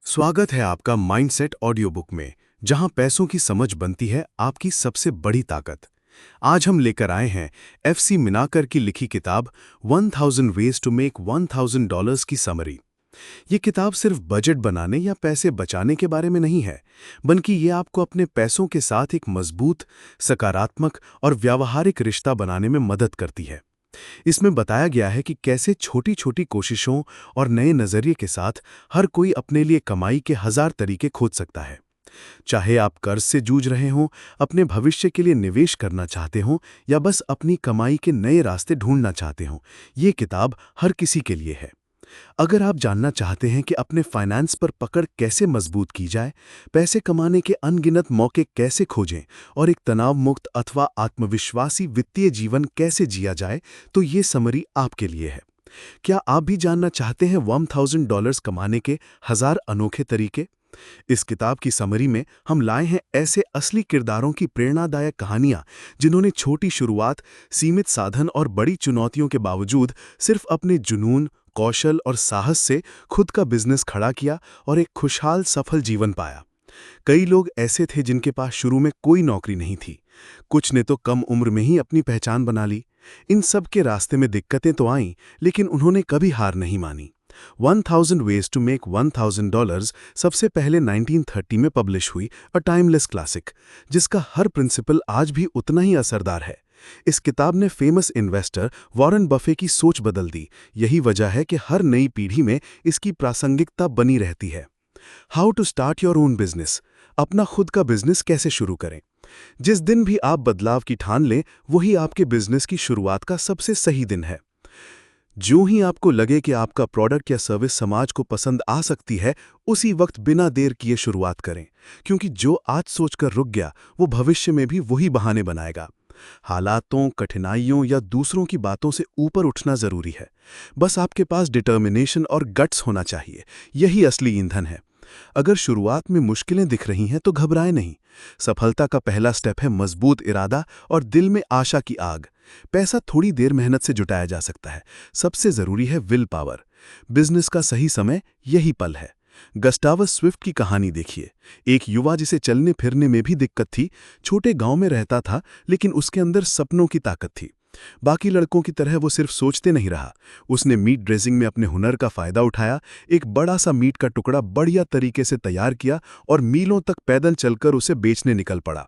स्वागत है आपका माइंडसेट ऑडियो बुक में, जहां पैसों की समझ बनती है आपकी सबसे बड़ी ताकत। आज हम लेकर आए हैं एफसी मिनाकर की लिखी किताब 1000 वेज टू मेक $1000 की समरी। ये किताब सिर्फ बजट बनाने या पैसे बचाने के बारे में नहीं है, बल्कि ये आपको अपने पैसों के साथ एक मजबूत, सकारात्मक और व्यावहारिक रिश्ता बनाने में मदद करती है। इसमें बताया गया है कि कैसे छोटी-छोटी कोशिशों और नए नजरिए के साथ हर कोई अपने लिए कमाई के 1000 तरीके खोज सकता है। चाहे आप कर्ज से जूझ रहे हों, अपने भविष्य के लिए निवेश करना चाहते हों या बस अपनी कमाई के नए रास्ते ढूंढना चाहते हों, ये किताब हर किसी के लिए है। अगर आप जानना चाहते हैं कि अपने फाइनेंस पर पकड़ कैसे मजबूत की जाए, पैसे कमाने के अनगिनत मौके कैसे खोजें और एक तनाव मुक्त अथवा आत्मविश्वासी वित्तीय जीवन कैसे जिया जाए, तो ये समरी आपके लिए है। क्या आप भी जानना चाहते हैं $1000 कमाने के 1000 अनोखे तरीके? इस किताब की समरी में हम लाए हैं ऐसे असली किरदारों की प्रेरणादायक कहानियां, जिन्होंने छोटी शुरुआत, सीमित साधन और बड़ी चुनौतियों के बावजूद सिर्फ अपने जुनून, कौशल और साहस से खुद का बिजनेस खड़ा किया और एक खुशहाल सफल जीवन पाया। कई लोग ऐसे थे जिनके पास शुरू में कोई नौकरी नहीं थी। कुछ ने तो कम उम्र में ही अपनी पहचान बना ली। इन सब के रास्ते में दिक्कतें तो आईं, लेकिन उन्होंने कभी हार नहीं मानी। 1000 वेज टू मेक $1000 सबसे पहले 1930 में पब्लिश हुई, अ टाइमलेस क्लासिक, जिसका हर प्रिंसिपल आज भी उतना ही असरदार है। इस किताब ने फेमस इन्वेस्टर वॉरेन बफे की सोच बदल दी। यही वजह है कि हर नई पीढ़ी में इसकी प्रासंगिकता बनी रहती है। How to start your own business, अपना खुद का बिजनेस कैसे शुरू करें। जिस दिन भी आप बदलाव की ठान लें, वही आपके बिजनेस की शुरुआत का सबसे सही दिन है। जो ही आपको लगे कि आपका प्रोडक्ट या सर्विस समाज को पसंद आ सकती है, उसी वक्त बिना देर किए शुरुआत करें, क्योंकि जो आज सोचकर रुक गया, वो भविष्य में भी वही बहाने बनाएगा। हालातों, कठिनाइयों या दूसरों की बातों से ऊपर उठना जरूरी है। बस आपके पास डिटर्मिनेशन और गट्स होना चाहिए। यही असली ईंधन है। अगर शुरुआत में मुश्किलें दिख रही हैं तो घबराएं नहीं। सफलता का पहला स्टेप है मजबूत इरादा और दिल में आशा की आग। पैसा थोड़ी देर मेहनत से जुटाया जा सकता है। सबसे जरूरी है विल पावर। बिजनेस का सही समय यही पल है। गस्टावस स्विफ्ट की कहानी देखिए। एक युवा जिसे चलने फिरने में भी दिक्कत थी, छोटे गांव में रहता था, लेकिन उसके अंदर सपनों की ताकत थी। बाकी लड़कों की तरह वो सिर्फ सोचते नहीं रहा। उसने मीट ड्रेसिंग में अपने हुनर का फायदा उठाया, एक बड़ा सा मीट का टुकड़ा बढ़िया तरीके से तैयार किया और मीलों तक पैदल चलकर उसे बेचने निकल पड़ा।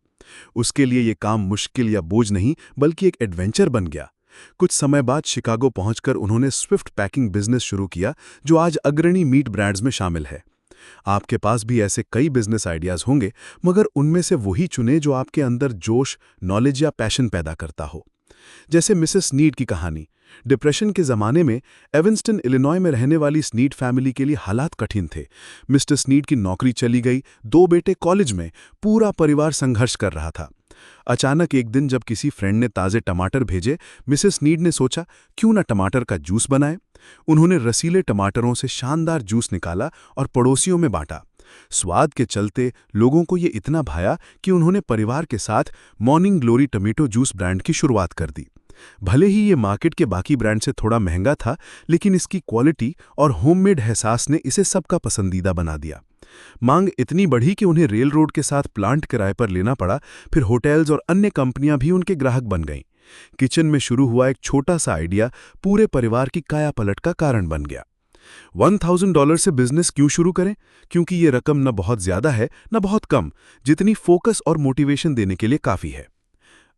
उसके लिए ये काम मुश्किल या बोझ नहीं, बल्कि एक एडवेंचर बन गया। कुछ समय बाद शिकागो पहुंचकर उन्होंने स्विफ्ट पैकिंग बिजनेस शुरू किया, जो आज अग्रणी मीट ब्रांड्स में शामिल है। आपके पास भी ऐसे कई बिजनेस आइडियाज होंगे, मगर उनमें से वही चुने जो आपके अंदर जोश, नॉलेज या पैशन पैदा करता हो। जैसे मिसेस स्नीड की कहानी। डिप्रेशन के जमाने में एवंसटन, इलिनॉय में रहने वाली स्नीड फैमिली के लिए हालात कठिन थे। मिस्टर स्नीड की नौकरी चली गई, 2 बेटे कॉलेज में, पूरा परिवार संघर्ष कर रहा था। अचानक एक दिन जब किसी फ्रेंड ने ताजे टमाटर भेजे, मिसेस स्नीड ने सोचा, क्यों ना टमाटर का जूस बनाए। उन्होंने रसीले टमाटरों से शानदार जूस निकाला और पड़ोसियों में बांटा। स्वाद के चलते लोगों को ये इतना भाया कि उन्होंने परिवार के साथ morning glory tomato juice brand की शुरुआत कर दी। भले ही ये मार्केट के बाकी ब्रांड से थोड़ा महंगा था, लेकिन इसकी क्वालिटी और होममेड एहसास ने इसे सबका पसंदीदा बना दिया। मांग इतनी बढ़ी कि उन्हें रेल रोड के साथ प्लांट किराए पर लेना पड़ा। फिर होटल्स और अन्य कंपनियां भी उनके ग्राहक बन गईं। किचन में शुरू हुआ एक छोटा सा आइडिया पूरे परिवार की काया पलट का कारण बन गया। $1000 से बिजनेस क्यों शुरू करें? क्योंकि ये रकम न बहुत ज्यादा है, न बहुत कम, जितनी फोकस और मोटिवेशन देने के लिए काफी है।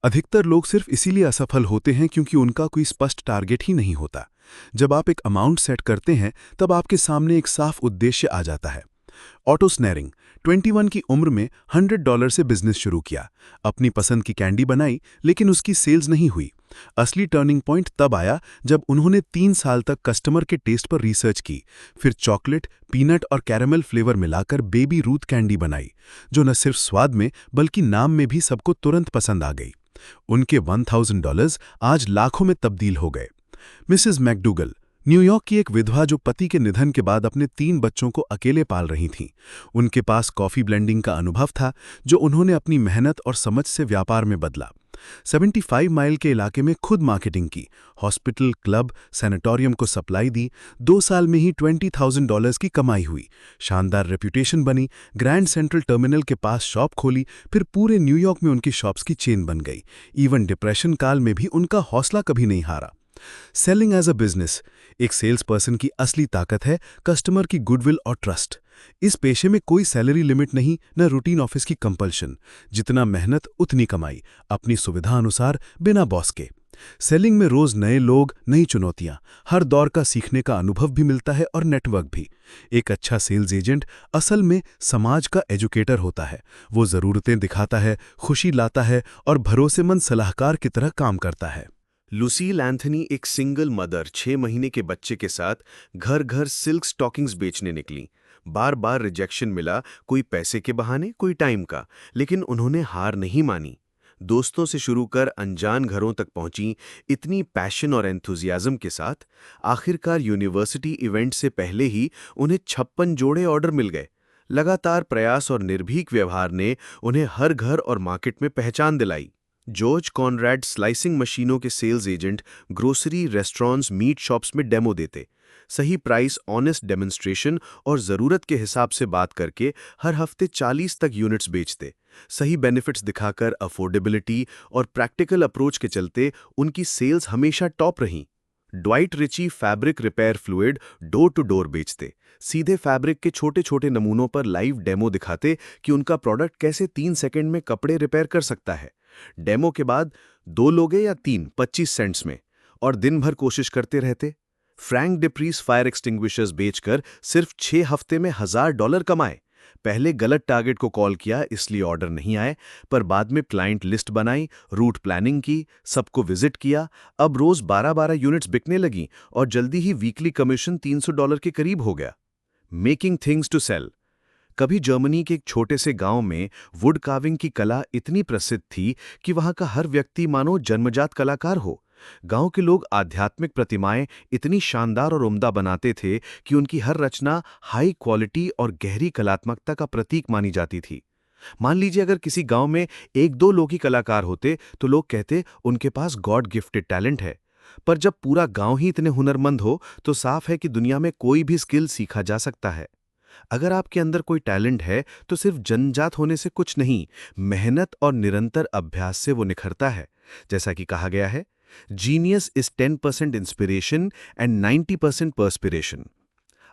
अधिकतर लोग सिर्फ इसीलिए असफल होते हैं क्योंकि उनका कोई स्पष्ट टारगेट ही नहीं होता। जब आप एक अमाउंट सेट करते हैं, तब आपके सामने एक साफ उद्देश्य आ जाता है। ऑटो स्नैरिंग 21 की उम्र में $100 से बिजनेस शुरू किया। अपनी पसंद की कैंडी बनाई, लेकिन उसकी सेल्स नहीं हुई। असली टर्निंग पॉइंट तब आया जब उन्होंने 3 साल तक कस्टमर के टेस्ट पर रिसर्च की। फिर चॉकलेट, पीनट और कैरेमल फ्लेवर मिलाकर बेबी रूथ कैंडी बनाई, जो न सिर्फ स्वाद में बल्कि नाम में भी सबको तुरंत पसंद आ गई। उनके $1000 आज लाखों में तब्दील हो गए। मिसेस मैकडूगल न्यूयॉर्क की एक विधवा जो पति के निधन के बाद अपने 3 बच्चों को अकेले पाल रही थीं। उनके पास कॉफी ब्लेंडिंग का अनुभव था, जो उन्होंने अपनी मेहनत और समझ से व्यापार में बदला। 75 माइल के इलाके में खुद मार्केटिंग की, हॉस्पिटल, क्लब, सैनिटोरियम को सप्लाई दी। 2 साल में ही $20,000 की कमाई हुई। शानदार रेप्यूटेशन बनी, ग्रैंड सेंट्रल टर्मिनल के पास शॉप खोली, फिर पूरे न्यूयॉर्क में उनकी शॉप्स की चेन बन गई। इवन डिप्रेशन काल में भी उनका हौसला कभी नहीं हारा। सेलिंग एज अ बिजनेस, एक सेल्स पर्सन की असली ताकत है कस्टमर की गुडविल और ट्रस्ट। इस पेशे में कोई सैलरी लिमिट नहीं, न रूटीन ऑफिस की कंपल्शन। जितना मेहनत उतनी कमाई, अपनी सुविधा अनुसार, बिना बॉस के। सेलिंग में रोज नए लोग, नई चुनौतियां, हर दौर का सीखने का अनुभव भी मिलता है और नेटवर्क भी। एक अच्छा सेल्स एजेंट असल में समाज का एजुकेटर होता है। वो जरूरतें दिखाता है, खुशी लाता है और भरोसेमंद सलाहकार की तरह काम करता है। लुसील एंथनी एक सिंगल मदर 6 महीने के बच्चे के साथ घर घर सिल्क स्टॉकिंग्स बेचने निकली। बार बार रिजेक्शन मिला, कोई पैसे के बहाने, कोई टाइम का, लेकिन उन्होंने हार नहीं मानी। दोस्तों से शुरू कर अनजान घरों तक पहुंची, इतनी पैशन और एंथुजियाज्म के साथ। आखिरकार यूनिवर्सिटी इवेंट से पहले ही उन्हें 56 जोड़े ऑर्डर मिल गए। लगातार प्रयास और निर्भीक व्यवहार ने उन्हें हर घर और मार्केट में पहचान दिलाई। जॉर्ज कॉनरैड स्लाइसिंग मशीनों के sales agent grocery, restaurants, meat shops में डेमो देते। सही प्राइस, ऑनेस्ट डेमोन्स्ट्रेशन और ज़रूरत के हिसाब से बात करके हर हफ्ते 40 तक यूनिट्स बेचते। सही बेनिफिट्स दिखाकर, अफोर्डेबिलिटी और प्रैक्टिकल अप्रोच के चलते उनकी सेल्स हमेशा टॉप रहीं। Dwight Richie fabric repair fluid door to door बेचते। सीधे फैब्रिक के छोटे छोटे नमूनों पर लाइव डेमो दिखाते कि उनका प्रोडक्ट कैसे 3 सेकंड में कपड़े रिपेयर कर सकता है। डेमो के बाद 2 लोगे या 3, 25 सेंट्स में, और दिन भर कोशिश करते रहते। फ्रैंक डिप्रीस फायर एक्सटिंग्विशर्स बेचकर सिर्फ 6 हफ्ते में $1000 कमाए। पहले गलत टारगेट को कॉल किया इसलिए ऑर्डर नहीं आए, पर बाद में क्लाइंट लिस्ट बनाई, रूट प्लानिंग की, सबको विजिट किया। अब रोज 12-12 यूनिट्स बिकने लगी और जल्दी ही वीकली कमीशन $300 के करीब हो गया। Making things to sell. कभी जर्मनी के एक छोटे से गांव में वुड कार्विंग की कला इतनी प्रसिद्ध थी कि वहां का हर व्यक्ति मानो जन्मजात कलाकार हो। गांव के लोग आध्यात्मिक प्रतिमाएं इतनी शानदार और उम्दा बनाते थे कि उनकी हर रचना हाई क्वालिटी और गहरी कलात्मकता का प्रतीक मानी जाती थी। मान लीजिए अगर किसी गांव में 1-2 लोग ही कलाकार होते तो लोग कहते उनके पास गॉड गिफ्टेड टैलेंट है। पर जब पूरा गांव ही इतने हुनरमंद हो तो साफ है कि दुनिया में कोई भी स्किल सीखा जा सकता है। अगर आपके अंदर कोई टैलेंट है तो सिर्फ जन्मजात होने से कुछ नहीं, मेहनत और निरंतर अभ्यास से वो निखरता है। जैसा कि कहा गया है, genius is 10% inspiration and 90% perspiration.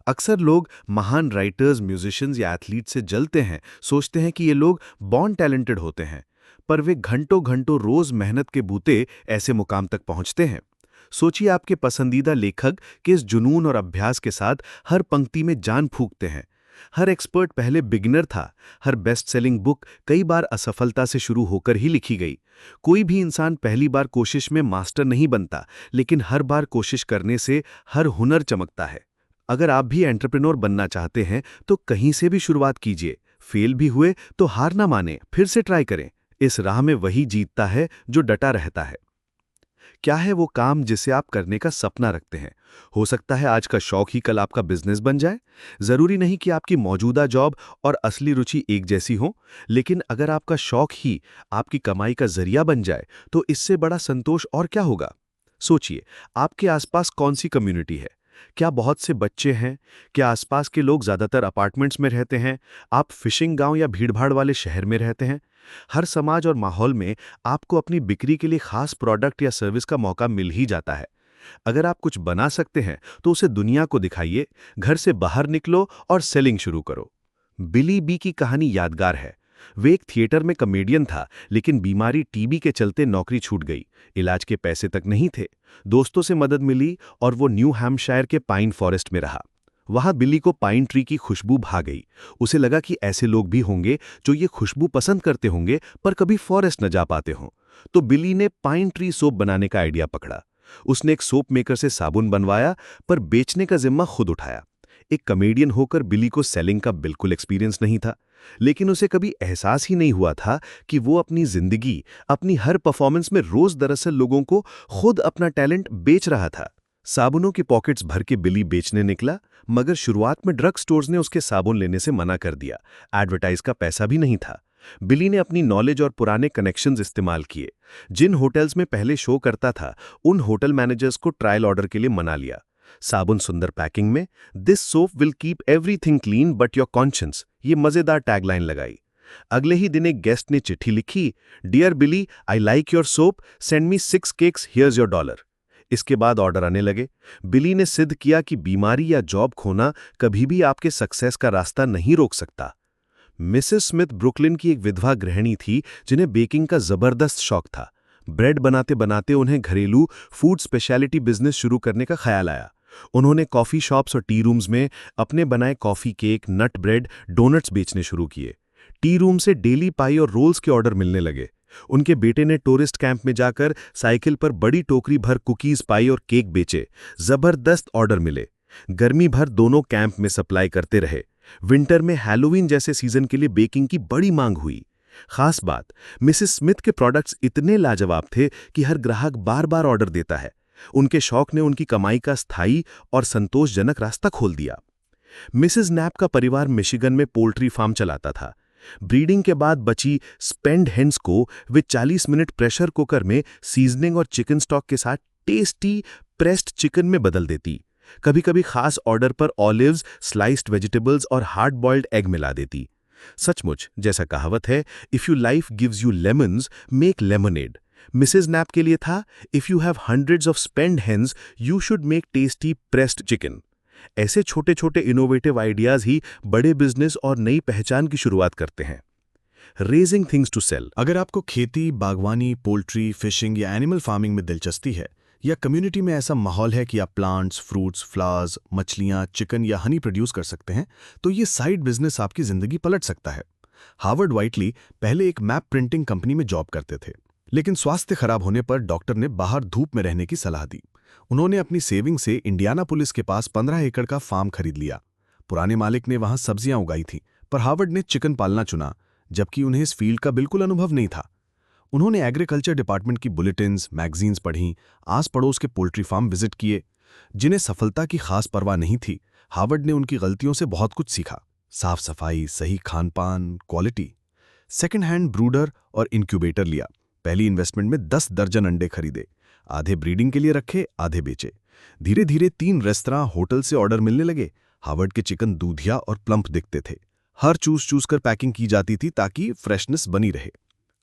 अक्सर लोग महान राइटर्स, म्यूजिशियंस या एथलीट से जलते हैं, सोचते हैं कि ये लोग बॉर्न टैलेंटेड होते हैं, पर वे घंटों घंटों रोज मेहनत के बूते ऐसे मुकाम तक पहुंचते हैं। सोचिए आपके पसंदीदा लेखक किस जुनून और अभ्यास के साथ हर पंक्ति में जान फूंकते हैं। हर एक्सपर्ट पहले बिगिनर था, हर बेस्ट सेलिंग बुक कई बार असफलता से शुरू होकर ही लिखी गई। कोई भी इंसान पहली बार कोशिश में मास्टर नहीं बनता, लेकिन हर बार कोशिश करने से हर हुनर चमकता है। अगर आप भी एंटरप्रेन्योर बनना चाहते हैं तो कहीं से भी शुरुआत कीजिए। फेल भी हुए तो हार ना माने, फिर से ट्राई करें। इस राह में वही जीतता है जो डटा रहता है। क्या है वो काम जिसे आप करने का सपना रखते हैं? हो सकता है आज का शौक ही कल आपका बिजनेस बन जाए। जरूरी नहीं कि आपकी मौजूदा जॉब और असली रुचि एक जैसी हो, लेकिन अगर आपका शौक ही आपकी कमाई का जरिया बन जाए तो इससे बड़ा संतोष और क्या होगा। सोचिए, आपके आसपास कौन सी कम्युनिटी है? क्या बहुत से बच्चे हैं? क्या आसपास के लोग ज्यादातर अपार्टमेंट्स में रहते हैं? आप फिशिंग गांव या भीड़भाड़ वाले शहर में रहते हैं? हर समाज और माहौल में आपको अपनी बिक्री के लिए खास प्रोडक्ट या सर्विस का मौका मिल ही जाता है। अगर आप कुछ बना सकते हैं तो उसे दुनिया को दिखाइए, घर से बाहर निकलो और सेलिंग शुरू करो। बिली बी की कहानी यादगार है। वे एक थिएटर में कॉमेडियन था, लेकिन बीमारी टीबी के चलते नौकरी छूट गई। इलाज के पैसे तक नहीं थे। दोस्तों से मदद मिली और वो न्यू हैम्पशायर के पाइन फॉरेस्ट में रहा। वहां बिली को पाइन ट्री की खुशबू भा गई। उसे लगा कि ऐसे लोग भी होंगे जो ये खुशबू पसंद करते होंगे पर कभी फॉरेस्ट न जा पाते हों। तो बिली ने पाइन ट्री सोप बनाने का आइडिया पकड़ा। उसने एक सोप मेकर से साबुन बनवाया, पर बेचने का जिम्मा खुद उठाया। एक कॉमेडियन होकर बिली को सेलिंग का बिल्कुल एक्सपीरियंस नहीं था, लेकिन उसे कभी एहसास ही नहीं हुआ था कि वो अपनी जिंदगी, अपनी हर परफॉर्मेंस में रोज दरअसल लोगों को खुद अपना टैलेंट बेच रहा था। साबुनों की पॉकेट्स भर के बिली बेचने निकला, मगर शुरुआत में ड्रग स्टोर्स ने उसके साबुन लेने से मना कर दिया। एडवर्टाइज का पैसा भी नहीं था। बिली ने अपनी नॉलेज और पुराने कनेक्शंस इस्तेमाल किए। जिन होटल्स में पहले शो करता था, उन होटल मैनेजर्स को ट्रायल ऑर्डर के लिए मना लिया। साबुन सुंदर पैकिंग में, this soap will keep everything clean but your conscience, ये मजेदार टैगलाइन लगाई। अगले ही दिन एक गेस्ट ने चिट्ठी लिखी, dear Billy, I like your soap, send me 6 cakes, here's your $। इसके बाद ऑर्डर आने लगे। बिली ने सिद्ध किया कि बीमारी या जॉब खोना कभी भी आपके सक्सेस का रास्ता नहीं रोक सकता। मिसेस स्मिथ ब्रुकलिन की एक विधवा गृहिणी थी जिन्हें बेकिंग का जबरदस्त शौक था। ब्रेड बनाते बनाते उन्हें घरेलू फूड स्पेशलिटी बिजनेस शुरू करने का ख्याल आया। उन्होंने कॉफी शॉप्स और टी रूम्स में अपने बनाए कॉफी केक, नट ब्रेड, डोनट्स बेचने शुरू किए। टी रूम से डेली पाई और रोल्स के ऑर्डर मिलने लगे। उनके बेटे ने टूरिस्ट कैंप में जाकर साइकिल पर बड़ी टोकरी भर कुकीज, पाई और केक बेचे। जबरदस्त ऑर्डर मिले। गर्मी भर दोनों कैंप में सप्लाई करते रहे। विंटर में हैलोवीन जैसे सीजन के लिए बेकिंग की बड़ी मांग हुई। खास बात, मिसेस स्मिथ के प्रोडक्ट्स इतने लाजवाब थे कि हर ग्राहक बार बार ऑर्डर देता है। उनके शौक ने उनकी कमाई का स्थायी और संतोषजनक रास्ता खोल दिया। मिसेस नैप का परिवार मिशिगन में पोल्ट्री फार्म चलाता था। ब्रीडिंग के बाद बची स्पेंड हेन्स को वे 40 मिनट प्रेशर कुकर में सीजनिंग और चिकन स्टॉक के साथ टेस्टी प्रेस्ड चिकन में बदल देती। कभी कभी खास ऑर्डर पर ऑलिव्स, स्लाइस्ड वेजिटेबल्स और हार्ड बॉइल्ड एग मिला देती। सचमुच, जैसा कहावत है, if you life gives you lemons, make lemonade. Mrs Knapp के लिए था, if you have hundreds of spend hens, you should make tasty pressed chicken. ऐसे छोटे छोटे इनोवेटिव आइडियाज ही बड़े बिजनेस और नई पहचान की शुरुआत करते हैं। Raising things to sell. अगर आपको खेती, बागवानी, पोल्ट्री, फिशिंग या एनिमल फार्मिंग में दिलचस्पी है, या कम्युनिटी में ऐसा माहौल है कि आप प्लांट्स, फ्रूट्स, फ्लावर्स, मछलियां, चिकन या हनी प्रोड्यूस कर सकते हैं, तो ये साइड बिजनेस आपकी जिंदगी पलट सकता है। हार्वर्ड वाइटली पहले एक मैप प्रिंटिंग कंपनी में जॉब करते थे, लेकिन स्वास्थ्य खराब होने पर डॉक्टर ने बाहर धूप में रहने की सलाह दी। उन्होंने अपनी सेविंग से इंडियानापुलिस के पास 15 एकड़ का फार्म खरीद लिया। पुराने मालिक ने वहां सब्जियां उगाई थीं, पर हार्वर्ड ने चिकन पालना चुना, जबकि उन्हें इस फील्ड का बिल्कुल अनुभव नहीं था। उन्होंने एग्रीकल्चर डिपार्टमेंट की बुलेटिन्स, मैगजीन्स पढ़ीं, आस पड़ोस के पोल्ट्री फार्म विजिट किए। जिन्हें सफलता की खास परवाह नहीं थी, हार्वर्ड ने उनकी गलतियों से बहुत कुछ सीखा। साफ सफाई, सही खान पान, क्वालिटी। सेकेंड हैंड ब्रूडर और इंक्यूबेटर लिया। पहली इन्वेस्टमेंट में 10 दर्जन अंडे खरीदे। आधे ब्रीडिंग के लिए रखे, आधे बेचे। धीरे धीरे 3 रेस्तरां, होटल से ऑर्डर मिलने लगे। हार्वर्ड के चिकन दूधिया और प्लम्प दिखते थे। हर चूस कर पैकिंग की जाती थी ताकि फ्रेशनेस बनी रहे।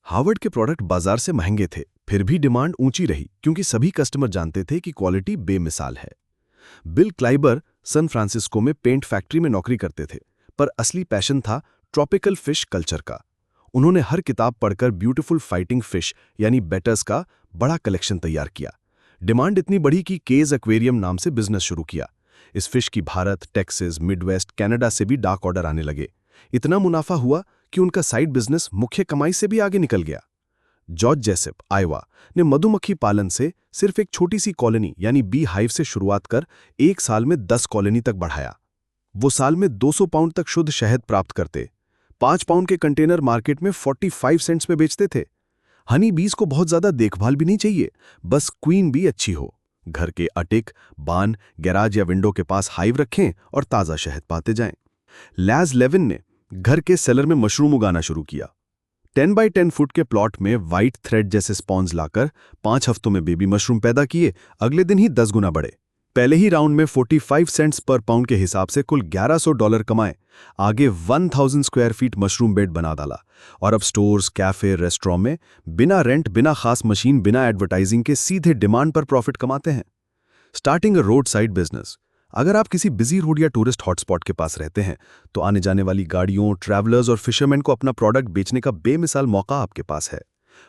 हार्वर्ड के प्रोडक्ट बाजार से महंगे थे, फिर भी डिमांड ऊंची रही क्योंकि सभी कस्टमर जानते थे कि क्वालिटी बेमिसाल है। बिल क्लाइबर सैन फ्रांसिस्को में पेंट फैक्ट्री में नौकरी करते थे, पर असली पैशन था ट्रॉपिकल फिश कल्चर का। उन्होंने हर किताब पढ़कर ब्यूटीफुल फाइटिंग फिश यानी बेटर्स का बड़ा कलेक्शन तैयार किया। डिमांड इतनी बढ़ी कि केज एक्वेरियम नाम से बिजनेस शुरू किया। इस फिश की भारत, टेक्सास, मिडवेस्ट, कनाडा से भी डाक ऑर्डर आने लगे। इतना मुनाफा हुआ कि उनका साइड बिजनेस मुख्य कमाई से भी आगे निकल गया। जॉर्ज जेसेप, आयोवा, ने मधुमक्खी पालन से सिर्फ एक छोटी सी कॉलोनी यानी बी हाइव से शुरुआत कर 1 साल में 10 कॉलोनी तक बढ़ाया। वो साल में 200 पाउंड तक शुद्ध शहद प्राप्त करते। 5 पाउंड के कंटेनर मार्केट में 45 सेंट्स में बेचते थे। हनी बीज को बहुत ज्यादा देखभाल भी नहीं चाहिए, बस क्वीन बी अच्छी हो। घर के अटिक, बान, गैराज या विंडो के पास हाइव रखें और ताज़ा शहद पाते जाएं। लैज लेविन ने घर के सेलर में मशरूम उगाना शुरू किया। 10 बाई 10 फुट के प्लॉट में व्हाइट थ्रेड जैसे स्पॉन्ज लाकर 5 हफ्तों में बेबी मशरूम पैदा किए। अगले दिन ही 10 गुना बढ़े। पहले ही राउंड में 45 सेंट्स पर पाउंड के हिसाब से कुल $1100 कमाए। आगे 1000 स्क्वायर फीट मशरूम बेड बना डाला और अब स्टोर्स, कैफे, रेस्टोरेंट में बिना रेंट, बिना खास मशीन, बिना एडवर्टाइजिंग के सीधे डिमांड पर प्रॉफिट कमाते हैं। Starting a road side business. अगर आप किसी बिजी रोड या टूरिस्ट हॉटस्पॉट के पास रहते हैं तो आने जाने वाली गाड़ियों, ट्रैवलर्स और फिशरमैन को अपना प्रोडक्ट बेचने का बेमिसाल मौका आपके पास है।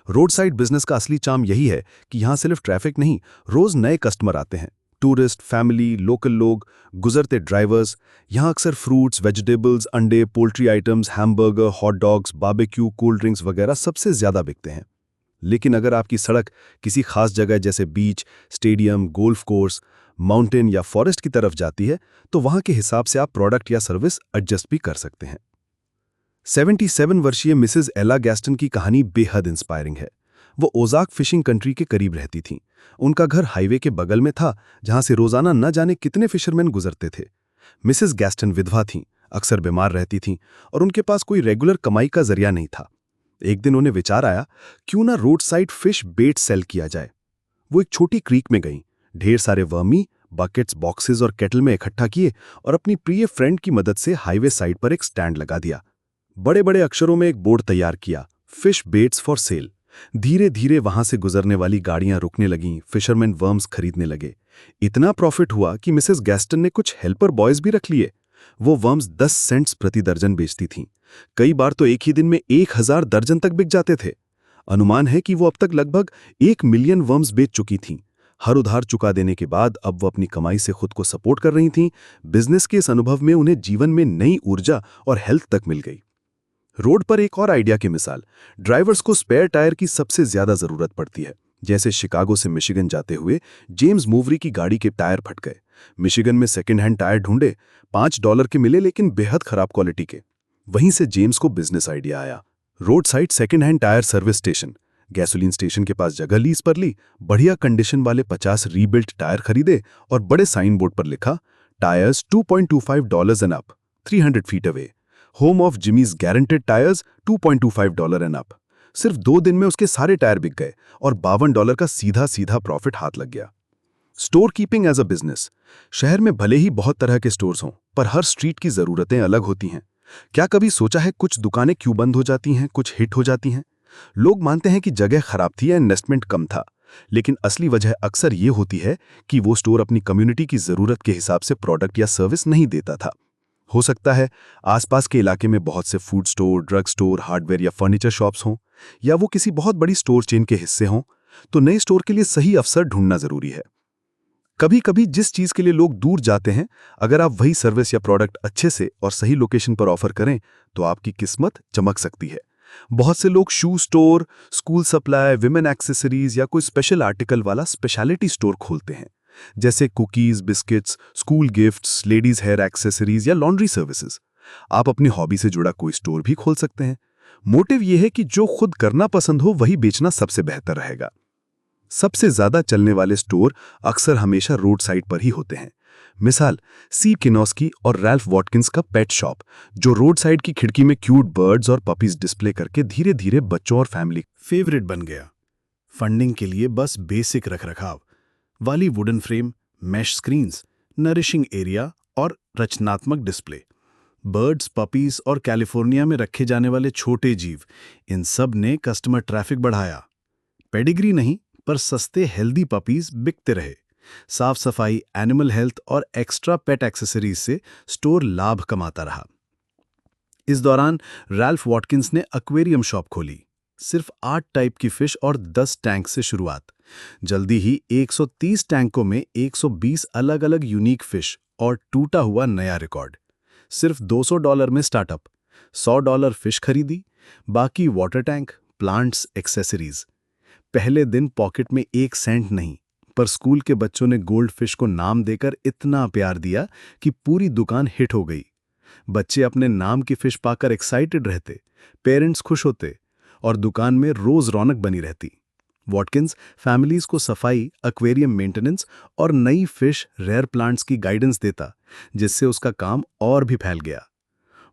रोड साइड बिजनेस का असली चार्म यही है कि यहाँ सिर्फ ट्रैफिक नहीं, रोज नए कस्टमर आते हैं। टूरिस्ट, फैमिली, लोकल लोग, गुजरते ड्राइवर्स। यहाँ अक्सर फ्रूट्स, वेजिटेबल्स, अंडे, poultry items, hamburger, hot dogs, barbecue, cold drinks वगैरह सबसे ज्यादा बिकते हैं। लेकिन अगर आपकी सड़क किसी खास जगह जैसे बीच, स्टेडियम, गोल्फ कोर्स, माउंटेन या फॉरेस्ट की तरफ जाती है तो वहां के हिसाब से आप प्रोडक्ट या सर्विस एडजस्ट भी कर सकते हैं। 77 वर्षीय मिसेस एला गैस्टन की कहानी बेहद इंस्पायरिंग है। वो ओजाक फिशिंग कंट्री के करीब रहती थीं। उनका घर हाईवे के बगल में था, जहां से रोजाना न जाने कितने फिशरमैन गुजरते थे। मिसेस गैस्टन विधवा थीं, अक्सर बीमार रहती थीं और उनके पास कोई रेगुलर कमाई का जरिया नहीं था। एक दिन उन्हें विचार आया, क्यों ना रोड साइड फिश बेट सेल किया जाए। वो एक छोटी क्रीक में गईं, ढेर सारे वर्मी बकेट्स, बॉक्सेस और केटल में इकट्ठा किए और अपनी प्रिय फ्रेंड की मदद से हाईवे साइड पर एक स्टैंड लगा दिया। बड़े बड़े अक्षरों में एक बोर्ड तैयार किया, फिश बेट्स फॉर सेल। धीरे धीरे वहां से गुजरने वाली गाड़ियां रुकने लगीं, फिशरमैन वर्म्स खरीदने लगे। इतना प्रॉफिट हुआ कि मिसेस गैस्टन ने कुछ हेल्पर बॉयज भी रख लिए। वो वर्म्स 10 सेंट्स प्रति दर्जन बेचती थीं। कई बार तो एक ही दिन में 1000 दर्जन तक बिक जाते थे। अनुमान है कि वो अब तक लगभग 1 मिलियन वर्म्स बेच चुकी थीं। हर उधार चुका देने के बाद अब वो अपनी कमाई से खुद को सपोर्ट कर रही थीं। बिजनेस के इस अनुभव में उन्हें जीवन में नई ऊर्जा और हेल्थ तक मिल गई। रोड पर एक और आइडिया की मिसाल, ड्राइवर्स को स्पेयर टायर की सबसे ज्यादा जरूरत पड़ती है। जैसे शिकागो से मिशिगन जाते हुए जेम्स मूवरी की गाड़ी के टायर फट गए। मिशिगन में सेकेंड हैंड टायर ढूंढे, $5 के मिले लेकिन बेहद खराब क्वालिटी के। वहीं से जेम्स को बिजनेस आइडिया आया, road side second hand tyre service station. Gasoline station के पास जगह लीज पर ली, बढ़िया कंडीशन वाले 50 रीबिल्ट टायर खरीदे और बड़े साइन बोर्ड पर लिखा, tyres $2.25 and up, 300 feet away. Home of Jimmy's guaranteed tyres $2.25 and up. सिर्फ 2 दिन में उसके सारे टायर बिक गए और $52 का सीधा सीधा प्रॉफिट हाथ लग गया। Store keeping as a business. शहर में भले ही बहुत तरह के स्टोर्स हों, पर हर स्ट्रीट की जरूरतें अलग होती हैं। क्या कभी सोचा है कुछ दुकानें क्यों बंद हो जाती हैं, कुछ हिट हो जाती हैं? लोग मानते हैं कि जगह खराब थी या इन्वेस्टमेंट कम था, लेकिन असली वजह अक्सर ये होती है कि वो स्टोर अपनी कम्युनिटी की जरूरत के हिसाब से प्रोडक्ट या सर्विस नहीं देता था। हो सकता है आसपास के इलाके में बहुत से food store, drug store, hardware या फर्नीचर शॉप्स हों, या वो किसी बहुत बड़ी स्टोर चेन के हिस्से हों, तो नए स्टोर के लिए सही अवसर ढूंढना जरूरी है। कभी कभी जिस चीज के लिए लोग दूर जाते हैं, अगर आप वही सर्विस या प्रोडक्ट अच्छे से और सही लोकेशन पर ऑफर करें तो आपकी किस्मत चमक सकती है। बहुत से लोग shoe store, school supply, women accessories या कोई स्पेशल आर्टिकल वाला स्पेशलिटी स्टोर खोलते हैं, जैसे cookies, biscuits, school gifts, ladies hair accessories या लॉन्ड्री सर्विसेज। आप अपनी हॉबी से जुड़ा कोई स्टोर भी खोल सकते हैं। मोटिव यह है कि जो खुद करना पसंद हो वही बेचना सबसे बेहतर रहेगा। सबसे ज्यादा चलने वाले स्टोर अक्सर हमेशा रोड साइड पर ही होते हैं। मिसाल, सी किनोस्की और रैल्फ वॉटकिंस का पेट शॉप, जो रोड साइड की खिड़की में क्यूट बर्ड्स और पपीज डिस्प्ले करके धीरे धीरे बच्चों और फैमिली फेवरेट बन गया। फंडिंग के लिए बस बेसिक रखरखाव वाली wooden frame, mesh screens, nourishing area और रचनात्मक डिस्प्ले। बर्ड्स, पपीज और कैलिफोर्निया में रखे जाने वाले छोटे जीव, इन सब ने कस्टमर ट्रैफिक बढ़ाया। पेडिग्री नहीं, पर सस्ते हेल्दी पपीज बिकते रहे। साफ सफाई, एनिमल हेल्थ और एक्स्ट्रा पेट एक्सेसरीज से स्टोर लाभ कमाता रहा। इस दौरान रैल्फ वॉटकिंस ने एक्वेरियम शॉप खोली। सिर्फ 8 टाइप की फिश और 10 टैंक से शुरुआत। जल्दी ही 130 टैंकों में 120 अलग अलग यूनिक फिश और टूटा हुआ नया रिकॉर्ड। सिर्फ $200 में स्टार्टअप। $100 फिश खरीदी, बाकी वाटर टैंक, प्लांट्स, एक्सेसरीज। पहले दिन पॉकेट में 1 सेंट नहीं, पर स्कूल के बच्चों ने गोल्ड फिश को नाम देकर इतना प्यार दिया कि पूरी दुकान हिट हो गई। बच्चे अपने नाम की फिश पाकर एक्साइटेड रहते, पेरेंट्स खुश होते और दुकान में रोज रौनक बनी रहती। वॉटकिंस फैमिलीज को सफाई, एक्वेरियम मेंटेनेंस और नई फिश, रेयर प्लांट्स की गाइडेंस देता, जिससे उसका काम और भी फैल गया।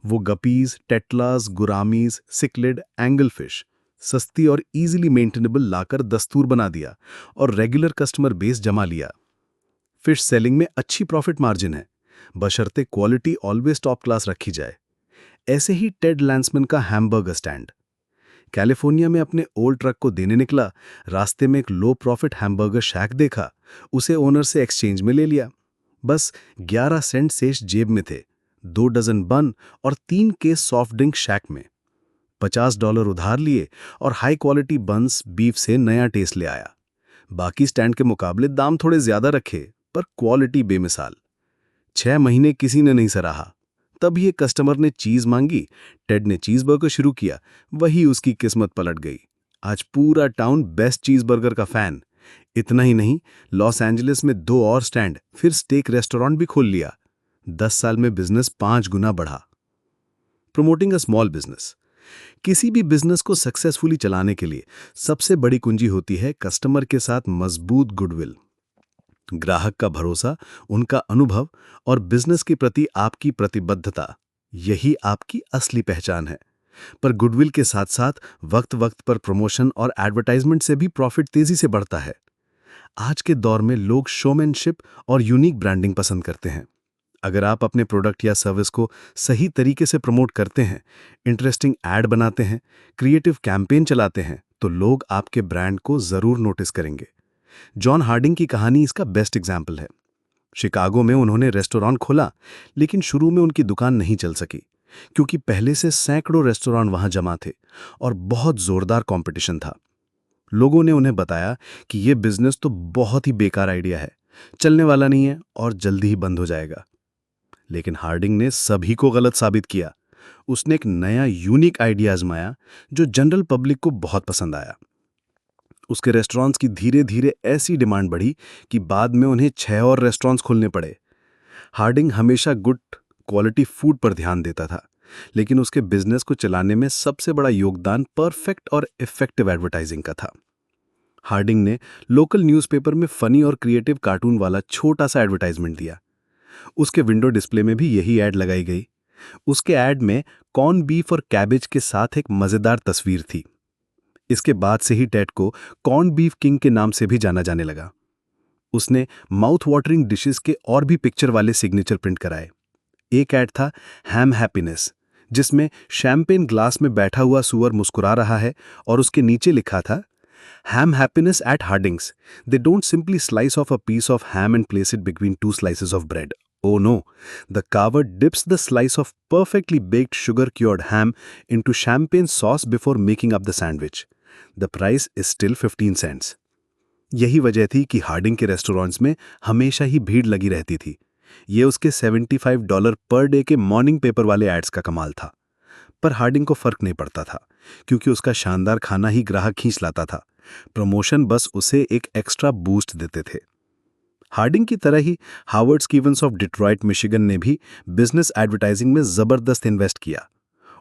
वो गपीज, टेटलास, गुरामीज, सिक्लिड, एंगल फिश सस्ती और इजीली मेंटेनेबल लाकर दस्तूर बना दिया और रेगुलर कस्टमर बेस जमा लिया। फिश सेलिंग में अच्छी प्रॉफिट मार्जिन है, बशर्ते क्वालिटी ऑलवेज टॉप क्लास रखी जाए। ऐसे ही टेड लैंसमैन का हैमबर्गर स्टैंड कैलिफोर्निया में अपने ओल्ड ट्रक को देने निकला। रास्ते में एक लो प्रॉफिट हैमबर्गर शैक देखा, उसे ओनर से एक्सचेंज में ले लिया। बस 11 सेंट शेष जेब में थे, 2 डजन बन और 3 केस सॉफ्ट ड्रिंक शैक में। $50 उधार लिए और हाई क्वालिटी बंस, बीफ से नया टेस्ट ले आया। बाकी स्टैंड के मुकाबले दाम थोड़े ज्यादा रखे, पर क्वालिटी बेमिसाल। 6 महीने किसी ने नहीं सराहा। तब एक कस्टमर ने चीज मांगी, टेड ने चीज बर्गर शुरू किया, वही उसकी किस्मत पलट गई। आज पूरा टाउन बेस्ट चीज बर्गर का फैन। इतना ही नहीं, लॉस एंजलिस में 2 और स्टैंड, फिर स्टेक रेस्टोरेंट भी खोल लिया। 10 साल में बिजनेस 5 गुना बढ़ा। Promoting a small business. किसी भी बिजनेस को सक्सेसफुली चलाने के लिए सबसे बड़ी कुंजी होती है कस्टमर के साथ मजबूत गुडविल। ग्राहक का भरोसा, उनका अनुभव और बिजनेस के प्रति आपकी प्रतिबद्धता, यही आपकी असली पहचान है। पर गुडविल के साथ साथ वक्त वक्त पर प्रमोशन और एडवर्टाइजमेंट से भी प्रॉफिट तेजी से बढ़ता है। आज के दौर में लोग शोमैनशिप और यूनिक ब्रांडिंग पसंद करते हैं। अगर आप अपने प्रोडक्ट या सर्विस को सही तरीके से प्रमोट करते हैं, इंटरेस्टिंग ऐड बनाते हैं, क्रिएटिव कैंपेन चलाते हैं, तो लोग आपके ब्रांड को जरूर नोटिस करेंगे। जॉन हार्डिंग की कहानी इसका बेस्ट एग्जाम्पल है। शिकागो में उन्होंने रेस्टोरेंट खोला, लेकिन शुरू में उनकी दुकान नहीं चल सकी, क्योंकि पहले से सैकड़ों रेस्टोरेंट वहां जमा थे और बहुत जोरदार कंपटीशन था। लोगों ने उन्हें बताया कि यह बिजनेस तो बहुत ही बेकार आइडिया है, चलने वाला नहीं है और जल्दी ही बंद हो जाएगा। लेकिन हार्डिंग ने सभी को गलत साबित किया। उसने एक नया यूनिक आइडिया आजमाया जो जनरल पब्लिक को बहुत पसंद आया। उसके रेस्टोरेंट्स की धीरे धीरे ऐसी डिमांड बढ़ी कि बाद में उन्हें 6 और रेस्टोरेंट्स खोलने पड़े। हार्डिंग हमेशा गुड क्वालिटी फूड पर ध्यान देता था, लेकिन उसके बिजनेस को चलाने में सबसे बड़ा योगदान परफेक्ट और इफेक्टिव एडवर्टाइजिंग का था। हार्डिंग ने लोकल न्यूज़पेपर में फनी और क्रिएटिव कार्टून वाला छोटा सा एडवर्टाइजमेंट दिया। उसके विंडो डिस्प्ले में भी यही ऐड लगाई गई। उसके ऐड में कॉर्न बीफ और कैबेज के साथ एक मजेदार तस्वीर थी। इसके बाद से ही टेड को कॉर्न बीफ किंग के नाम से भी जाना जाने लगा। उसने माउथ वाटरिंग डिशेस के और भी पिक्चर वाले सिग्नेचर प्रिंट कराए। एक ऐड था हैम हैप्पीनेस, जिसमें शैंपेन ग्लास में बैठा हुआ सुअर मुस्कुरा रहा है और उसके नीचे लिखा था ham happiness at Hardings, they don't simply slice of a piece of ham and place it between 2 slices of bread. Oh no, the carver dips the slice of perfectly baked sugar-cured ham into champagne sauce before making up the sandwich. The price is still 15 cents. यही वजह थी कि Hardinge के restaurants में हमेशा ही भीड़ लगी रहती थी। ये उसके $75 पर डे के मॉर्निंग पेपर वाले एड्स का कमाल था। पर हार्डिंग को फर्क नहीं पड़ता था, क्योंकि उसका शानदार खाना ही ग्राहक खींच लाता था। प्रमोशन बस उसे एक एक्स्ट्रा बूस्ट देते थे। हार्डिंग की तरह ही Howard Stevens of Detroit Michigan ने भी बिजनेस एडवर्टाइजिंग में जबरदस्त इन्वेस्ट किया।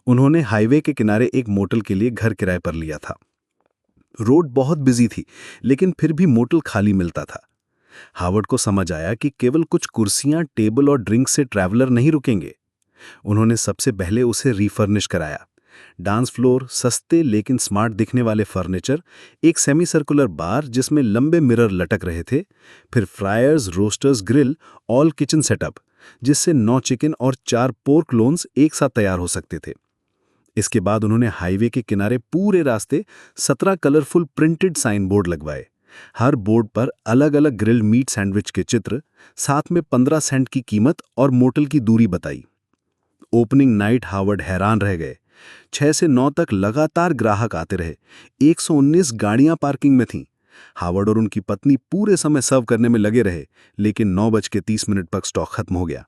उन्होंने हाईवे के किनारे एक मोटल के लिए घर किराए पर लिया था। रोड बहुत बिजी थी, लेकिन फिर भी मोटल खाली मिलता था। हावर्ड को समझ आया कि केवल कुछ कुर्सियां, टेबल और ड्रिंक से ट्रैवलर नहीं रुकेंगे। उन्होंने सबसे पहले उसे रीफर्निश कराया। डांस फ्लोर, सस्ते लेकिन स्मार्ट दिखने वाले फर्नीचर, एक सेमी सर्कुलर बार जिसमें लंबे मिरर लटक रहे थे, फिर fryers, roasters, grill, all kitchen setup, जिससे 9 चिकन और 4 पोर्क लोन्स एक साथ तैयार हो सकते थे। इसके बाद उन्होंने हाईवे के किनारे पूरे रास्ते 17 कलरफुल प्रिंटेड साइन बोर्ड लगवाए। हर बोर्ड पर अलग अलग ग्रिल्ड मीट सैंडविच के चित्र, साथ में 15 सेंट की कीमत और मोटल की दूरी बताई। ओपनिंग नाइट हावर्ड हैरान रह गए। 6 से 9 तक लगातार ग्राहक आते रहे। 119 गाड़ियां पार्किंग में थीं। हावर्ड और उनकी पत्नी पूरे समय सर्व करने में लगे रहे, लेकिन 9:30 पर स्टॉक खत्म हो गया।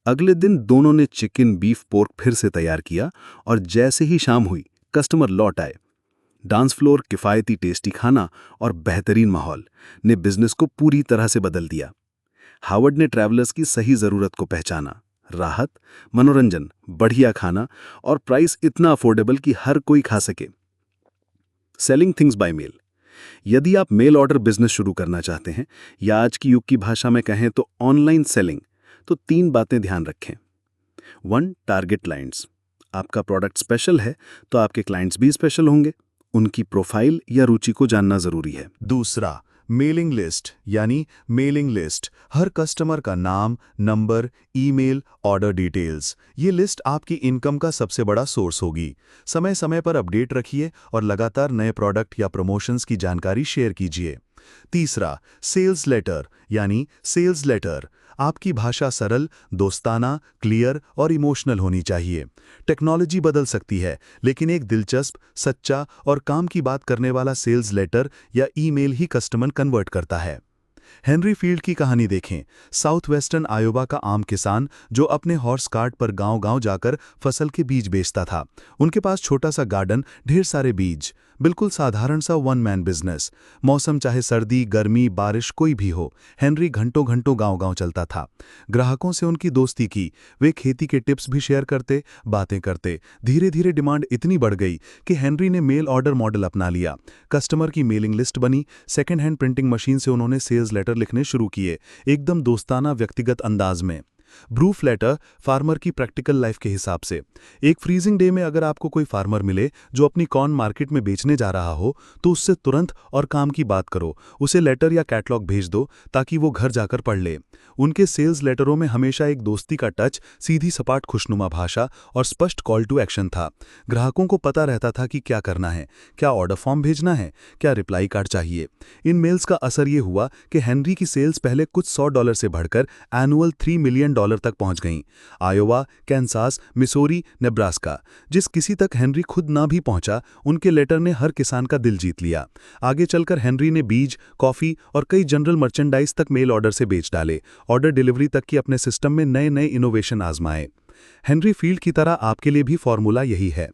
अगले दिन दोनों ने चिकन, बीफ, पोर्क फिर से तैयार किया और जैसे ही शाम हुई, कस्टमर लौट आए। डांस फ्लोर, किफायती टेस्टी खाना और बेहतरीन माहौल ने बिजनेस को पूरी तरह से बदल दिया। हावर्ड ने ट्रैवलर्स की सही जरूरत को पहचाना। राहत, मनोरंजन, बढ़िया खाना और प्राइस इतना अफोर्डेबल कि हर कोई खा सके। Selling things by mail. यदि आप मेल ऑर्डर बिजनेस शुरू करना चाहते हैं, या आज की युग की भाषा में कहें तो ऑनलाइन सेलिंग, तो 3 बातें ध्यान रखें। 1. Target clients. आपका प्रोडक्ट स्पेशल है तो आपके क्लाइंट्स भी स्पेशल होंगे। उनकी प्रोफाइल या रुचि को जानना जरूरी है। दूसरा, मेलिंग लिस्ट यानी मेलिंग लिस्ट। हर कस्टमर का नाम, नंबर, ईमेल, ऑर्डर डिटेल्स। ये लिस्ट आपकी इनकम का सबसे बड़ा सोर्स होगी। समय समय पर अपडेट रखिए और लगातार नए प्रोडक्ट या प्रमोशंस की जानकारी शेयर कीजिए। तीसरा, सेल्स लेटर यानी सेल्स लेटर। आपकी भाषा सरल, दोस्ताना, क्लियर और इमोशनल होनी चाहिए। टेक्नोलॉजी बदल सकती है, लेकिन एक दिलचस्प, सच्चा और काम की बात करने वाला सेल्स लेटर या ईमेल ही कस्टमर कन्वर्ट करता है। हेनरी फील्ड की कहानी देखें। साउथ वेस्टर्न आयोवा का आम किसान जो अपने हॉर्स कार्ट पर गांव-गांव जाकर फसल के बीज बेचता था। उनके पास छोटा सा गार्डन, ढेर सारे बीज, बिल्कुल साधारण सा 1 मैन बिजनेस। मौसम चाहे सर्दी, गर्मी, बारिश कोई भी हो, हेनरी घंटों घंटों गांव-गांव चलता था। ग्राहकों से उनकी दोस्ती की, वे खेती के टिप्स भी शेयर करते, बातें करते। धीरे धीरे डिमांड इतनी बढ़ गई कि हेनरी ने मेल ऑर्डर मॉडल अपना लिया। कस्टमर की मेलिंग लिस्ट बनी। सेकेंड हैंड प्रिंटिंग मशीन से उन्होंने सेल्स लेटर लिखने शुरू किए, एकदम दोस्ताना, व्यक्तिगत अंदाज में। ब्रूफ लेटर फार्मर की प्रैक्टिकल लाइफ के हिसाब से। एक फ्रीजिंग डे में अगर आपको कोई फार्मर मिले जो अपनी कॉर्न मार्केट में बेचने जा रहा हो तो उससे तुरंत और काम की बात करो, उसे लेटर या कैटलॉग भेज दो ताकि वो घर जाकर पढ़ ले। उनके सेल्स लेटरों में हमेशा एक दोस्ती का टच, सीधी सपाट खुशनुमा भाषा और स्पष्ट कॉल टू एक्शन था। ग्राहकों को पता रहता था कि क्या करना है, क्या ऑर्डर फॉर्म भेजना है, क्या रिप्लाई कार्ड चाहिए। इन मेल्स का असर ये हुआ कि हेनरी की सेल्स पहले कुछ $100 से बढ़कर एनुअल $3 मिलियन तक पहुंच गईं। आयोवा, कैंसास, मिसोरी, नेब्रास्का, जिस किसी तक हेनरी खुद ना भी पहुंचा, उनके लेटर ने हर किसान का दिल जीत लिया। आगे चलकर हेनरी ने बीज, कॉफी और कई जनरल मर्चेंडाइज तक मेल ऑर्डर से बेच डाले। ऑर्डर डिलीवरी तक की अपने सिस्टम में नए नए इनोवेशन आजमाए। हेनरी फील्ड की तरह आपके लिए भी फॉर्मूला यही है।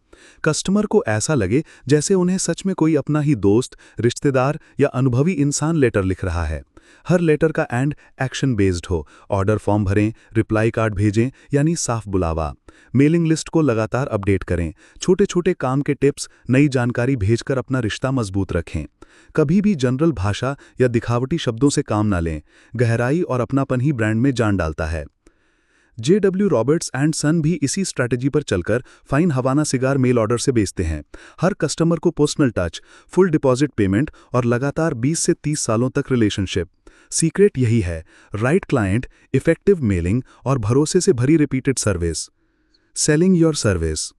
कस्टमर को ऐसा लगे जैसे उन्हें सच में कोई अपना ही दोस्त, रिश्तेदार या अनुभवी इंसान लेटर लिख रहा है। हर लेटर का एंड एक्शन बेस्ड हो। ऑर्डर फॉर्म भरें, रिप्लाई कार्ड भेजें, यानी साफ बुलावा। मेलिंग लिस्ट को लगातार अपडेट करें। छोटे छोटे काम के टिप्स, नई जानकारी भेजकर अपना रिश्ता मजबूत रखें। कभी भी जनरल भाषा या दिखावटी शब्दों से काम ना लें। गहराई और अपनापन ही ब्रांड में जान डालता है। JW रॉबर्ट्स एंड सन भी इसी स्ट्रैटेजी पर चलकर फाइन हवाना सिगार मेल ऑर्डर से बेचते हैं। हर कस्टमर को personal touch, full deposit payment और लगातार 20 से 30 सालों तक रिलेशनशिप। सीक्रेट यही है, राइट क्लाइंट, इफेक्टिव मेलिंग और भरोसे से भरी repeated service. Selling your service.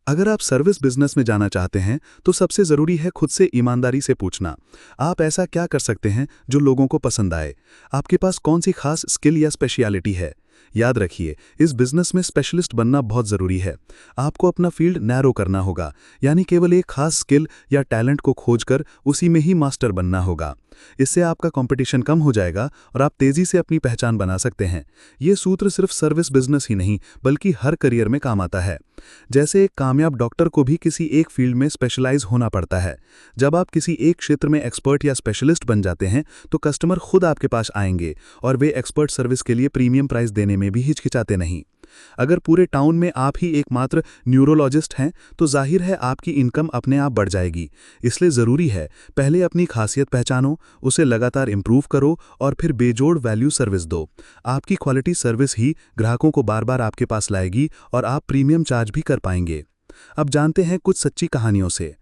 अगर आप सर्विस बिजनेस में जाना चाहते हैं तो सबसे ज़रूरी है खुद से ईमानदारी से पूछना, आप ऐसा क्या कर सकते हैं जो लोगों को पसंद आए। आपके पास कौन सी खास स्किल या स्पेशलिटी है। याद रखिए, इस बिजनेस में स्पेशलिस्ट बनना बहुत ज़रूरी है। आपको अपना फील्ड नैरो करना होगा, यानी केवल एक खास स्किल या टैलेंट को खोजकर उसी में ही मास्टर बनना होगा। इससे आपका कंपटीशन कम हो जाएगा और आप तेज़ी से अपनी पहचान बना सकते हैं। ये सूत्र सिर्फ सर्विस बिजनेस ही नहीं बल्कि हर करियर में काम आता है। जैसे एक कामयाब डॉक्टर को भी किसी एक फील्ड में स्पेशलाइज होना पड़ता है। जब आप किसी एक क्षेत्र में एक्सपर्ट या स्पेशलिस्ट बन जाते हैं तो कस्टमर खुद आपके पास आएंगे और वे एक्सपर्ट सर्विस के लिए प्रीमियम प्राइस देने में भी हिचकिचाते नहीं। अगर पूरे टाउन में आप ही एकमात्र न्यूरोलॉजिस्ट हैं तो जाहिर है आपकी इनकम अपने आप बढ़ जाएगी। इसलिए ज़रूरी है पहले अपनी खासियत पहचानो, उसे लगातार इंप्रूव करो और फिर बेजोड़ वैल्यू सर्विस दो। आपकी क्वालिटी सर्विस ही ग्राहकों को बार बार आपके पास लाएगी और आप प्रीमियम चार्ज भी कर पाएंगे। अब जानते हैं कुछ सच्ची कहानियों से।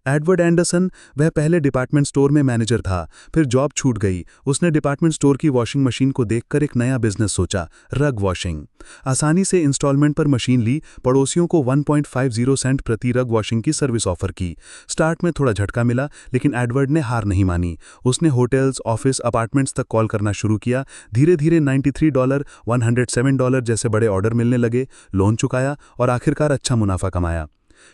एडवर्ड एंडरसन, वह पहले डिपार्टमेंट स्टोर में मैनेजर था, फिर जॉब छूट गई। उसने डिपार्टमेंट स्टोर की वॉशिंग मशीन को देखकर एक नया बिजनेस सोचा, रग वॉशिंग। आसानी से इंस्टॉलमेंट पर मशीन ली, पड़ोसियों को 1.50 सेंट प्रति रग वॉशिंग की सर्विस ऑफर की। स्टार्ट में थोड़ा झटका मिला, लेकिन एडवर्ड ने हार नहीं मानी। उसने होटल्स, ऑफिस, अपार्टमेंट्स तक कॉल करना शुरू किया। धीरे धीरे $93, $107 जैसे बड़े ऑर्डर मिलने लगे। लोन चुकाया और आखिरकार अच्छा मुनाफा कमाया।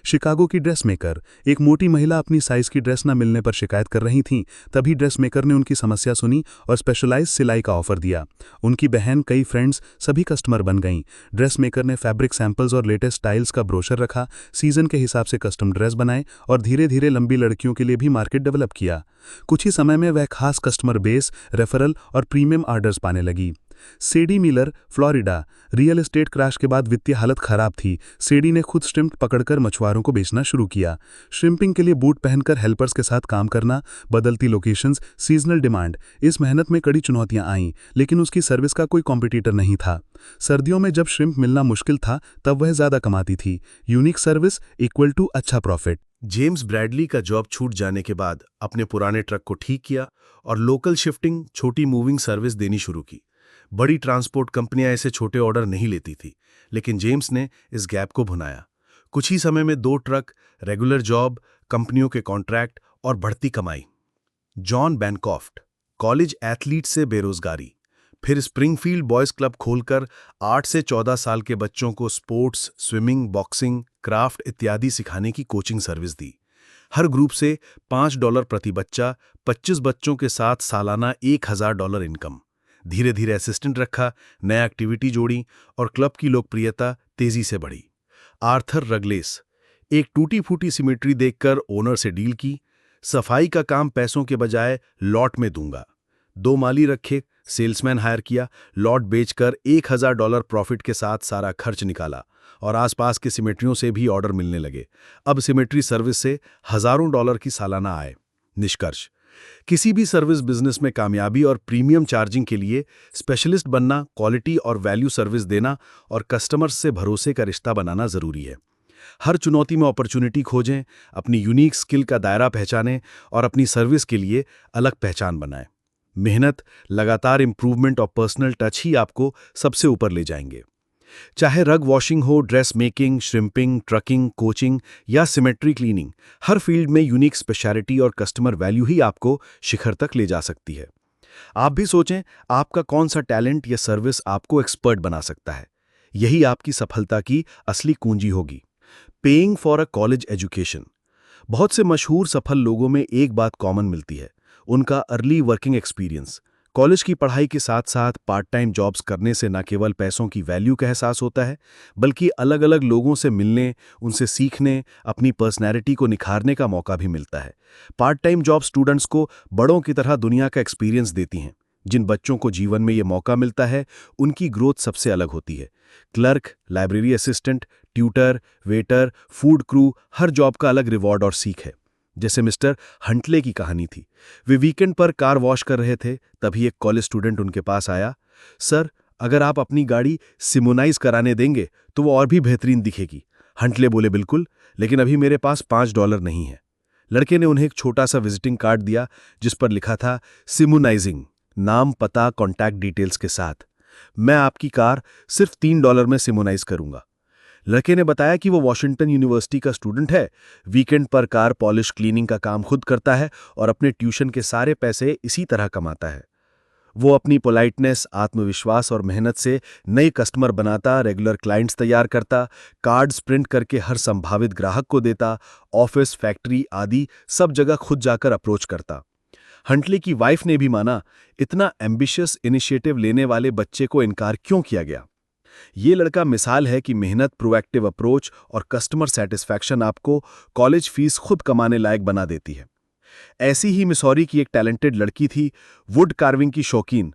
शिकागो की ड्रेस मेकर, एक मोटी महिला अपनी साइज की ड्रेस न मिलने पर शिकायत कर रही थीं। तभी ड्रेस मेकर ने उनकी समस्या सुनी और स्पेशलाइज सिलाई का ऑफर दिया। उनकी बहन, कई फ्रेंड्स, सभी कस्टमर बन गईं। ड्रेस मेकर ने फैब्रिक सैंपल्स और लेटेस्ट स्टाइल्स का ब्रोशर रखा, सीजन के हिसाब से कस्टम ड्रेस बनाए और धीरे धीरे लंबी लड़कियों के लिए भी मार्केट डेवलप किया। कुछ ही समय में वह खास कस्टमर बेस, रेफरल और प्रीमियम ऑर्डर्स पाने लगी। Sadie Miller, Florida, real estate crash के बाद वित्तीय हालत खराब थी। सेडी ने खुद श्रिम्प पकड़कर मछुआरों को बेचना शुरू किया। श्रिम्पिंग के लिए बूट पहनकर हेल्पर्स के साथ काम करना, बदलती लोकेशंस, सीजनल डिमांड, इस मेहनत में कड़ी चुनौतियां आईं, लेकिन उसकी सर्विस का कोई कॉम्पिटिटर नहीं था। सर्दियों में जब श्रिम्प मिलना मुश्किल था तब वह ज़्यादा कमाती थी। यूनिक सर्विस इक्वल टू अच्छा प्रॉफिट। जेम्स ब्रैडली का जॉब छूट जाने के बाद अपने पुराने ट्रक को ठीक किया और लोकल शिफ्टिंग, छोटी मूविंग सर्विस देनी शुरू की। बड़ी ट्रांसपोर्ट कंपनियां ऐसे छोटे ऑर्डर नहीं लेती थी, लेकिन जेम्स ने इस गैप को भुनाया। कुछ ही समय में 2 ट्रक, रेगुलर जॉब, कंपनियों के कॉन्ट्रैक्ट और बढ़ती कमाई। जॉन बैनकॉफ्ट, कॉलेज एथलीट से बेरोजगारी, फिर स्प्रिंगफील्ड बॉयज क्लब खोलकर 8 से 14 साल के बच्चों को स्पोर्ट्स, स्विमिंग, बॉक्सिंग, क्राफ्ट इत्यादि सिखाने की कोचिंग सर्विस दी। हर ग्रुप से $5 प्रति बच्चा, 25 बच्चों के साथ सालाना $1000 इनकम। धीरे धीरे असिस्टेंट रखा, नया एक्टिविटी जोड़ी और क्लब की लोकप्रियता तेजी से बढ़ी। आर्थर रगलेस, एक टूटी फूटी सिमेट्री देखकर ओनर से डील की, सफाई का काम पैसों के बजाय लॉट में दूंगा। 2 माली रखे, सेल्समैन हायर किया, लॉट बेचकर $1000 प्रॉफिट के साथ सारा खर्च निकाला और आसपास के सिमेट्रियों से भी ऑर्डर मिलने लगे। अब सिमेट्री सर्विस से हजारों डॉलर की सालाना आय। निष्कर्ष, किसी भी सर्विस बिजनेस में कामयाबी और प्रीमियम चार्जिंग के लिए स्पेशलिस्ट बनना, क्वालिटी और वैल्यू सर्विस देना और कस्टमर्स से भरोसे का रिश्ता बनाना ज़रूरी है। हर चुनौती में अपॉर्चुनिटी खोजें, अपनी यूनिक स्किल का दायरा पहचानें और अपनी सर्विस के लिए अलग पहचान बनाएं। मेहनत, लगातार इंप्रूवमेंट और पर्सनल टच ही आपको सबसे ऊपर ले जाएंगे। चाहे रग वॉशिंग हो, dress making, shrimping, trucking, coaching या सिमेट्री क्लीनिंग, हर फील्ड में यूनिक स्पेशलिटी और कस्टमर वैल्यू ही आपको शिखर तक ले जा सकती है। आप भी सोचें, आपका कौन सा टैलेंट या सर्विस आपको एक्सपर्ट बना सकता है। यही आपकी सफलता की असली कुंजी होगी। Paying for a college education. बहुत से मशहूर सफल लोगों में एक बात कॉमन मिलती है, उनका अर्ली वर्किंग एक्सपीरियंस। कॉलेज की पढ़ाई के साथ साथ पार्ट टाइम जॉब्स करने से न केवल पैसों की वैल्यू का एहसास होता है, बल्कि अलग अलग लोगों से मिलने, उनसे सीखने, अपनी पर्सनैलिटी को निखारने का मौका भी मिलता है। पार्ट टाइम जॉब स्टूडेंट्स को बड़ों की तरह दुनिया का एक्सपीरियंस देती हैं। जिन बच्चों को जीवन में ये मौका मिलता है, उनकी ग्रोथ सबसे अलग होती है। Clerk, library assistant, tutor, waiter, food crew, हर जॉब का अलग रिवॉर्ड और सीख है। जैसे मिस्टर हंटले की कहानी थी। वे वीकेंड पर कार वॉश कर रहे थे, तभी एक कॉलेज स्टूडेंट उनके पास आया। सर, अगर आप अपनी गाड़ी सिमोनाइज कराने देंगे तो वो और भी बेहतरीन दिखेगी। हंटले बोले, बिल्कुल, लेकिन अभी मेरे पास $5 नहीं है। लड़के ने उन्हें एक छोटा सा विजिटिंग कार्ड दिया जिस पर लिखा था सिमोनाइजिंग, नाम, पता, कॉन्टैक्ट डिटेल्स के साथ। मैं आपकी कार सिर्फ $3 में सिमोनाइज करूंगा। लड़के ने बताया कि वो वॉशिंगटन यूनिवर्सिटी का स्टूडेंट है, वीकेंड पर कार पॉलिश क्लीनिंग का काम खुद करता है और अपने ट्यूशन के सारे पैसे इसी तरह कमाता है। वो अपनी पोलाइटनेस, आत्मविश्वास और मेहनत से नए कस्टमर बनाता, रेगुलर क्लाइंट्स तैयार करता, कार्ड्स प्रिंट करके हर संभावित ग्राहक को देता, ऑफिस, फैक्ट्री आदि सब जगह खुद जाकर अप्रोच करता। हंटले की वाइफ ने भी माना, इतना एम्बिशियस इनिशिएटिव लेने वाले बच्चे को इनकार क्यों किया गया। ये लड़का मिसाल है कि मेहनत, प्रोएक्टिव अप्रोच और कस्टमर सेटिस्फैक्शन आपको कॉलेज फीस खुद कमाने लायक बना देती है। ऐसी ही मिसौरी की एक टैलेंटेड लड़की थी, वुड कार्विंग की शौकीन।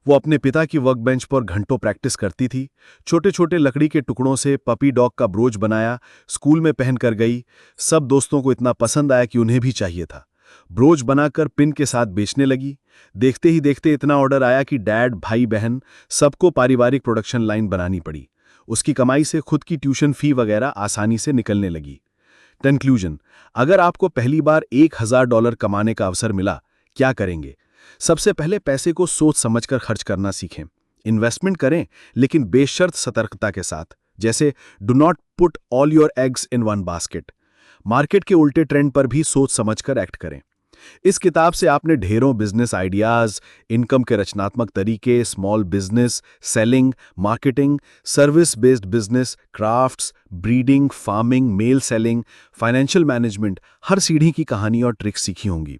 वो अपने पिता की वर्क बेंच पर घंटों प्रैक्टिस करती थी। छोटे छोटे लकड़ी के टुकड़ों से पपी डॉग का ब्रोच बनाया, स्कूल में पहन कर गई। सब दोस्तों को इतना पसंद आया कि उन्हें भी चाहिए था। ब्रोच बनाकर पिन के साथ बेचने लगी। देखते ही देखते इतना ऑर्डर आया कि डैड, भाई, बहन सबको पारिवारिक प्रोडक्शन लाइन बनानी पड़ी। उसकी कमाई से खुद की ट्यूशन फी वगैरह आसानी से निकलने लगी। कंक्लूजन, अगर आपको पहली बार $1000 कमाने का अवसर मिला, क्या करेंगे? सबसे पहले पैसे को सोच समझकर खर्च करना सीखें। इन्वेस्टमेंट करें, लेकिन बेशर्त सतर्कता के साथ। जैसे do not put all your eggs in one basket. Market के उल्टे ट्रेंड पर भी सोच समझकर एक्ट करें। इस किताब से आपने ढेरों बिजनेस आइडियाज, इनकम के रचनात्मक तरीके, small business, selling, marketing, service based business, crafts, breeding, farming, mail selling, financial management, हर सीढ़ी की कहानी और ट्रिक्स सीखी होंगी।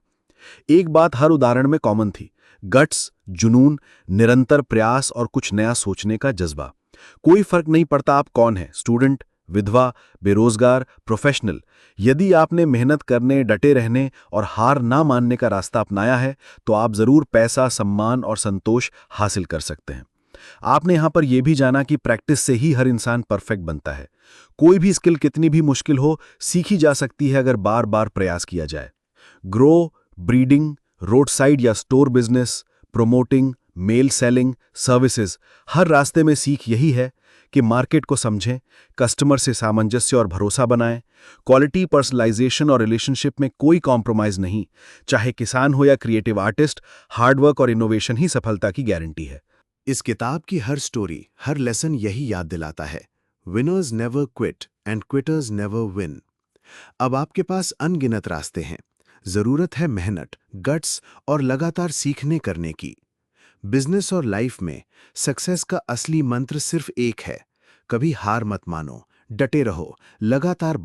एक बात हर उदाहरण में कॉमन थी, गट्स, जुनून, निरंतर प्रयास और कुछ नया सोचने का जज्बा। कोई फर्क नहीं पड़ता आप कौन है, स्टूडेंट, विधवा, बेरोजगार, प्रोफेशनल। यदि आपने मेहनत करने, डटे रहने और हार ना मानने का रास्ता अपनाया है, तो आप जरूर पैसा, सम्मान और संतोष हासिल कर सकते हैं। आपने यहां पर यह भी जाना कि प्रैक्टिस से ही हर इंसान परफेक्ट बनता है। कोई भी स्किल कितनी भी मुश्किल हो, सीखी जा सकती है अगर बार बार प्रयास किया जाए। ग्रो, ब्रीडिंग, रोड साइड या store business, promoting, mail selling, services, हर रास्ते में सीख यही है कि मार्केट को समझें, कस्टमर से सामंजस्य और भरोसा बनाएं। क्वालिटी, पर्सनलाइजेशन और रिलेशनशिप में कोई कॉम्प्रोमाइज नहीं। चाहे किसान हो या क्रिएटिव आर्टिस्ट, हार्डवर्क और इनोवेशन ही सफलता की गारंटी है। इस किताब की हर स्टोरी, हर लेसन यही याद दिलाता है, winners never quit and quitters never win. अब आपके पास अनगिनत रास्ते हैं। जरूरत है मेहनत, गट्स और लगातार सीखने करने की। बिजनेस और लाइफ में सक्सेस का असली मंत्र सिर्फ एक है, कभी हार मत मानो, डटे रहो, लगातार